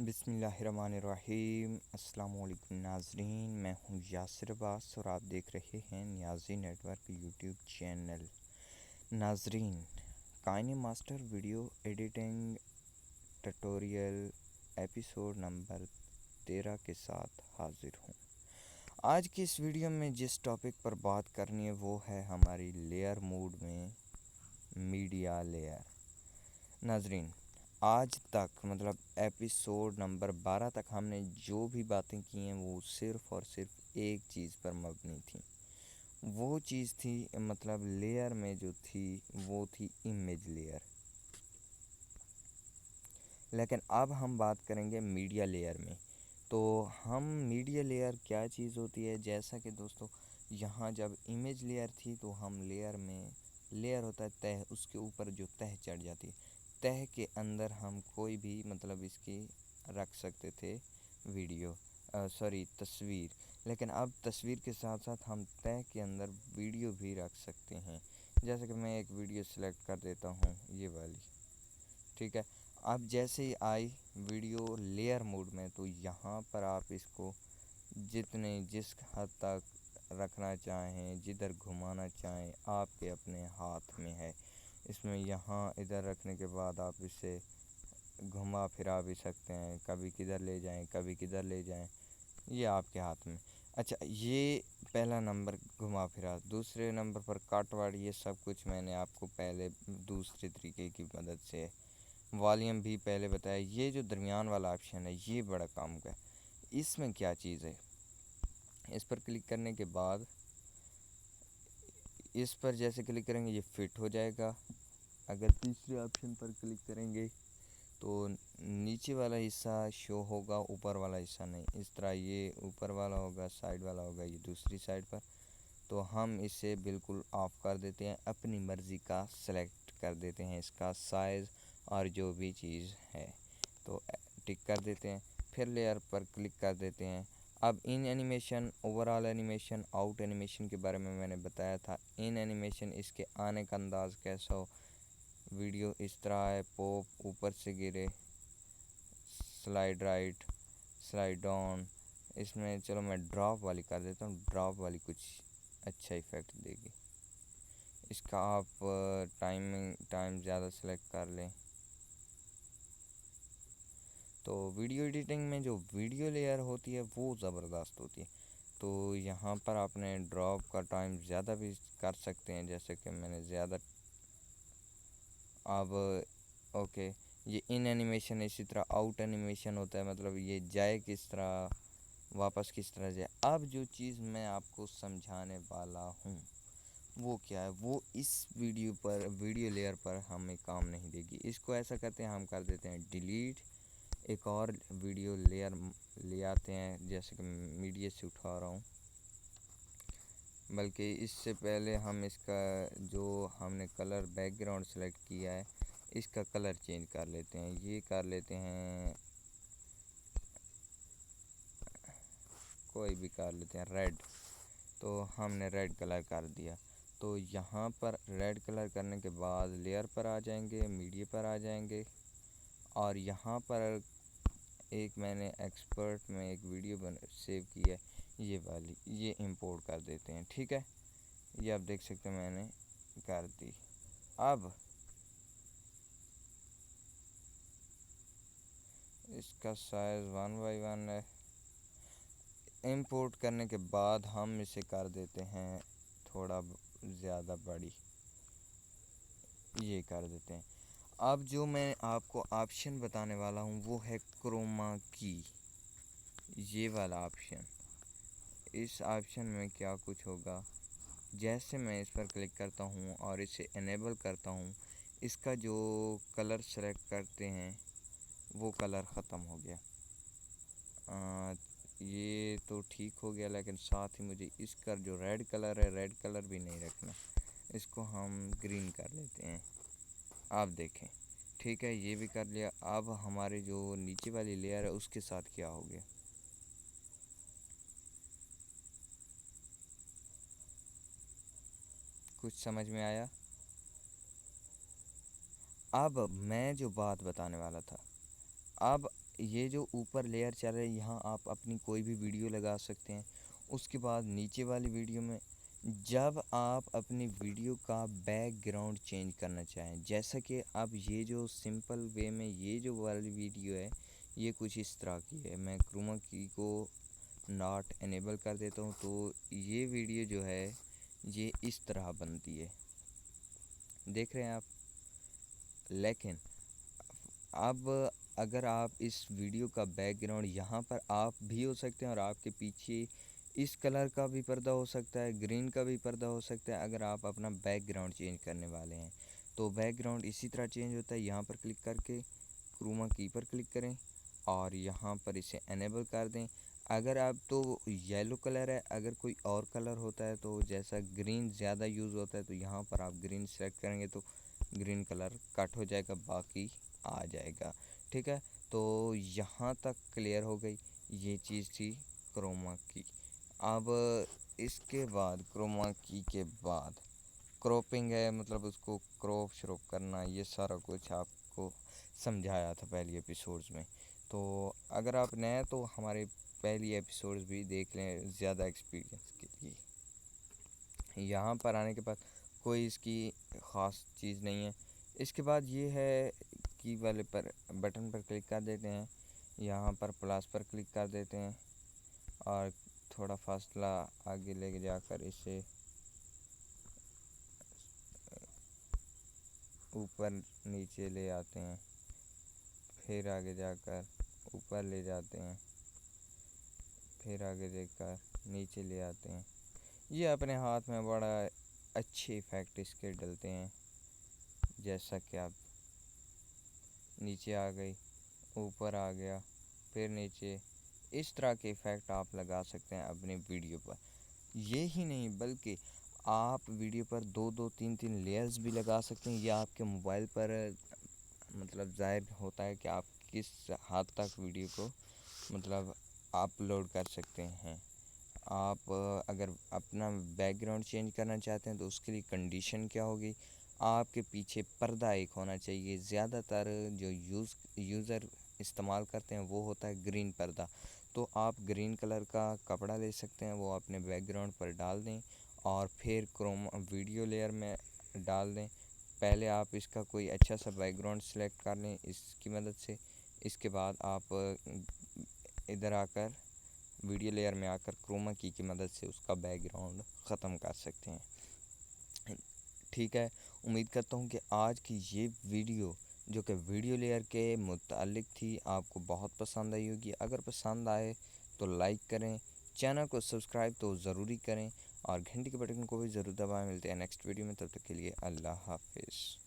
بسم اللہ الرحمن الرحیم۔ السلام علیکم ناظرین، میں ہوں یاسر عباس اور آپ دیکھ رہے ہیں نیازی نیٹ ورک یوٹیوب چینل۔ ناظرین، کائن master video editing tutorial episode number 13 کے ساتھ حاضر ہوں۔ آج کی اس ویڈیو میں جس ٹاپک پر بات کرنی ہے وہ ہے ہماری لیئر موڈ میں میڈیا لیئر۔ ناظرین، آج تک ایپیسوڈ نمبر 12 تک ہم نے جو بھی باتیں کی ہیں وہ صرف اور صرف ایک چیز پر مبنی تھیں۔ وہ چیز تھی لیئر میں جو تھی وہ تھی امیج لیئر۔ لیکن اب ہم بات کریں گے میڈیا لیئر میں۔ تو ہم میڈیا لیئر کیا چیز ہوتی ہے؟ جیسا کہ دوستو یہاں جب امیج لیئر تھی تو ہم لیئر میں لیئر ہوتا ہے تہ، اس کے اوپر جو تہ چڑھ جاتی ہے، تہ کے اندر ہم کوئی بھی اس کی رکھ سکتے تھے تصویر۔ لیکن اب تصویر کے ساتھ ساتھ ہم تہ کے اندر ویڈیو بھی رکھ سکتے ہیں۔ جیسے کہ میں ایک ویڈیو سلیکٹ کر دیتا ہوں، یہ والی، ٹھیک ہے۔ اب جیسے ہی آئی ویڈیو لیئر موڈ میں تو یہاں پر آپ اس کو جس حد تک رکھنا چاہیں، جدھر گھمانا چاہیں، آپ کے اپنے ہاتھ میں ہے۔ اس میں یہاں ادھر رکھنے کے بعد آپ اسے گھما پھرا بھی سکتے ہیں، کبھی کدھر لے جائیں کبھی کدھر لے جائیں، یہ آپ کے ہاتھ میں۔ اچھا، یہ پہلا نمبر گھما پھرا۔ دوسرے نمبر پر کٹ واٹ، یہ سب کچھ میں نے آپ کو پہلے دوسرے طریقے کی مدد سے والیوم بھی پہلے بتایا۔ یہ جو درمیان والا آپشن ہے یہ بڑا کام کا ہے۔ اس میں کیا چیز ہے؟ اس پر کلک کرنے کے بعد اس پر جیسے کلک کریں گے یہ فٹ ہو جائے گا۔ اگر تیسرے آپشن پر کلک کریں گے تو نیچے والا حصہ شو ہوگا، اوپر والا حصہ نہیں۔ اس طرح یہ اوپر والا ہوگا، سائڈ والا ہوگا یہ دوسری سائڈ پر۔ تو ہم اسے بالکل آف کر دیتے ہیں، اپنی مرضی کا سلیکٹ کر دیتے ہیں، اس کا سائز اور جو بھی چیز ہے تو ٹک کر دیتے ہیں۔ پھر لیئر پر کلک کر دیتے ہیں۔ اب ان animation, overall animation, out animation کے بارے میں نے بتایا تھا۔ ان اینیمیشن اس کے آنے کا انداز کیسا ہو، ویڈیو اس طرح ہے، پوپ اوپر سے گرے، سلائیڈ رائٹ، سلائیڈ ڈاؤن۔ اس میں چلو میں ڈراپ والی کر دیتا ہوں، ڈراپ والی کچھ اچھا ایفیکٹ دے گی۔ اس کا آپ ٹائم زیادہ سلیکٹ کر لیں۔ تو ویڈیو ایڈیٹنگ میں جو ویڈیو لیئر ہوتی ہے وہ زبردست ہوتی ہے۔ تو یہاں پر آپ نے ڈراپ کا ٹائم زیادہ بھی کر سکتے ہیں، جیسے کہ میں نے زیادہ۔ اب اوکے، یہ ان اینیمیشن اسی طرح آؤٹ اینیمیشن ہوتا ہے، یہ جائے کس طرح، واپس کس طرح جائے۔ اب جو چیز میں آپ کو سمجھانے والا ہوں وہ کیا ہے، وہ اس ویڈیو لیئر پر ہمیں کام نہیں دے گی۔ اس کو ایسا کرتے ہیں، ہم کر دیتے ہیں ڈیلیٹ، ایک اور ویڈیو لیئر لے آتے ہیں، جیسے کہ میڈیا سے اٹھا رہا ہوں۔ بلکہ اس سے پہلے ہم اس کا جو ہم نے کلر بیک گراؤنڈ سلیکٹ کیا ہے اس کا کلر چینج کر لیتے ہیں۔ یہ کر لیتے ہیں، کوئی بھی کر لیتے ہیں، ریڈ۔ تو ہم نے ریڈ کلر کر دیا۔ تو یہاں پر ریڈ کلر کرنے کے بعد لیئر پر آ جائیں گے، میڈیا پر آ جائیں گے، اور یہاں پر ایک میں نے ایکسپرٹ میں ایک ویڈیو سیو کی ہے، یہ والی، یہ امپورٹ کر دیتے ہیں، ٹھیک ہے۔ یہ آپ دیکھ سکتے ہیں میں نے کر دی۔ اب اس کا سائز 1:1 ہے۔ امپورٹ کرنے کے بعد ہم اسے کر دیتے ہیں تھوڑا زیادہ بڑی، یہ کر دیتے ہیں۔ اب جو میں آپ کو آپشن بتانے والا ہوں وہ ہے کروما کی، یہ والا آپشن۔ اس آپشن میں کیا کچھ ہوگا، جیسے میں اس پر کلک کرتا ہوں اور اسے انیبل کرتا ہوں، اس کا جو کلر سلیکٹ کرتے ہیں وہ کلر ختم ہو گیا۔ یہ تو ٹھیک ہو گیا، لیکن ساتھ ہی مجھے اس کا جو ریڈ کلر ہے ریڈ کلر بھی نہیں رکھنا، اس کو ہم گرین کر لیتے ہیں۔ آپ دیکھیں، ٹھیک ہے، یہ بھی کر لیا۔ اب ہماری جو نیچے والی لیئر ہے اس کے ساتھ کیا ہو گیا، کچھ سمجھ میں آیا؟ اب میں جو بات بتانے والا تھا، اب یہ جو اوپر لیئر چل رہا ہے یہاں آپ اپنی کوئی بھی ویڈیو لگا سکتے ہیں۔ اس کے بعد نیچے والی ویڈیو میں جب آپ اپنی ویڈیو کا بیک گراؤنڈ چینج کرنا چاہیں، جیسا کہ اب یہ جو سمپل وے میں یہ جو والی ویڈیو ہے یہ کچھ اس طرح کی ہے، میں کروما کی کو ناٹ انیبل کر دیتا ہوں تو یہ ویڈیو جو ہے یہ اس طرح بنتی ہے، دیکھ رہے ہیں آپ۔ لیکن اب اگر آپ اس ویڈیو کا بیک گراؤنڈ یہاں پر آپ بھی ہو سکتے ہیں اور آپ کے پیچھے اس کلر کا بھی پردہ ہو سکتا ہے، گرین کا بھی پردہ ہو سکتا ہے، اگر آپ اپنا بیک گراؤنڈ چینج کرنے والے ہیں تو بیک گراؤنڈ اسی طرح چینج ہوتا ہے۔ یہاں پر کلک کر کے کروما کی پر کلک کریں اور یہاں پر اسے انیبل کر دیں۔ اگر آپ تو یلو کلر ہے، اگر کوئی اور کلر ہوتا ہے تو جیسا گرین زیادہ یوز ہوتا ہے تو یہاں پر آپ گرین سلیکٹ کریں گے تو گرین کلر کٹ ہو جائے گا، باقی آ جائے گا، ٹھیک ہے۔ تو یہاں تک کلیئر ہو گئی، یہ چیز تھی کروما کی۔ اب اس کے بعد کروما کی کے بعد کروپنگ ہے، مطلب اس کو کروپ شروپ کرنا، یہ سارا کچھ آپ کو سمجھایا تھا پہلی ایپیسوڈز میں۔ تو اگر آپ نئے ہیں تو ہمارے پہلی ایپیسوڈز بھی دیکھ لیں زیادہ ایکسپیرینس کے لیے۔ یہاں پر آنے کے بعد کوئی اس کی خاص چیز نہیں ہے۔ اس کے بعد یہ ہے کی والے پر بٹن پر کلک کر دیتے ہیں، یہاں پر پلس پر کلک کر دیتے ہیں اور تھوڑا فاصلہ آگے لے کے جا کر اسے اوپر نیچے لے آتے ہیں، پھر آگے جا کر اوپر لے جاتے ہیں، پھر آگے دیکھ کر نیچے لے آتے ہیں۔ یہ اپنے ہاتھ میں بڑا اچھے ایفیکٹ اس کے ڈلتے ہیں، جیسا کہ آپ نیچے آ گئی، اوپر آ گیا، پھر نیچے، اس طرح کے ایفیکٹ آپ لگا سکتے ہیں اپنی ویڈیو پر۔ یہی نہیں بلکہ آپ ویڈیو پر دو دو تین تین لیئرز بھی لگا سکتے ہیں، یہ آپ کے موبائل پر مطلب ظاہر ہوتا ہے کہ آپ کس حد تک ویڈیو کو مطلب اپلوڈ کر سکتے ہیں۔ آپ اگر اپنا بیک گراؤنڈ چینج کرنا چاہتے ہیں تو اس کے لیے کنڈیشن کیا ہوگی، آپ کے پیچھے پردہ ایک ہونا چاہیے۔ زیادہ تر جو یوزر استعمال کرتے ہیں وہ ہوتا ہے گرین پردہ، تو آپ گرین کلر کا کپڑا لے سکتے ہیں، وہ اپنے بیک گراؤنڈ پر ڈال دیں اور پھر کروما ویڈیو لیئر میں ڈال دیں۔ پہلے آپ اس کا کوئی اچھا سا بیک گراؤنڈ سلیکٹ کر لیں اس کی مدد سے، اس کے بعد آپ ادھر آ کر ویڈیو لیئر میں آ کر کروما کی مدد سے اس کا بیک گراؤنڈ ختم کر سکتے ہیں، ٹھیک ہے۔ امید کرتا ہوں کہ آج کی یہ ویڈیو جو کہ ویڈیو لیئر کے متعلق تھی آپ کو بہت پسند آئی ہوگی۔ اگر پسند آئے تو لائک کریں، چینل کو سبسکرائب تو ضروری کریں اور گھنٹی کے بٹن کو بھی ضرور دبائیں۔ ملتے ہیں نیکسٹ ویڈیو میں، تب تک کے لیے اللہ حافظ۔